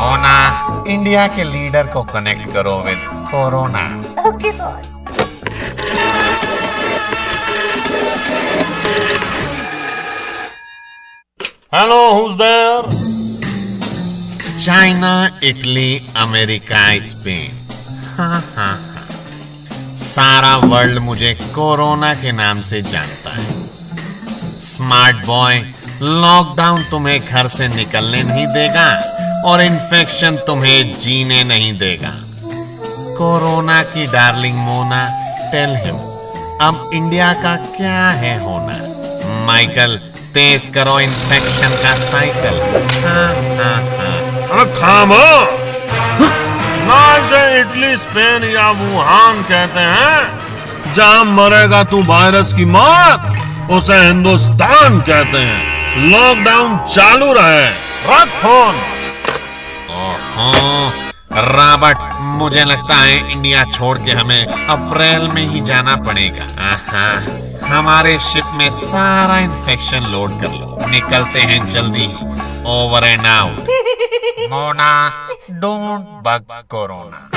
Mona, India के leader को connect करो with corona. Okay boss. Hello, who's there? China, Italy, America, Spain. हाँ, सारा वर्ल्ड मुझे कोरोना के नाम से जानता है। स्मार्ट बॉय, लॉकडाउन तुम्हें घर से निकलने नहीं देगा और इन्फेक्शन तुम्हें जीने नहीं देगा। कोरोना की डार्लिंग मोना, टेल हिम अब इंडिया का क्या है होना। माइकल, तेज करो इन्फेक्शन का साइकिल। अरे खामोश! ना इसे इटली, स्पेन या वुहान कहते हैं। जहां मरेगा तू वायरस की मौत, उसे हिंदुस्तान कहते हैं। लॉकडाउन चालू रहे। रख फोन। ओहो रॉबर्ट, मुझे लगता है इंडिया छोड़ के हमें अप्रैल में ही जाना पड़ेगा। हमारे शिप में सारा इन्फेक्शन लोड कर लो, निकलते हैं जल्दी। Over and out. Mona, don't bug corona.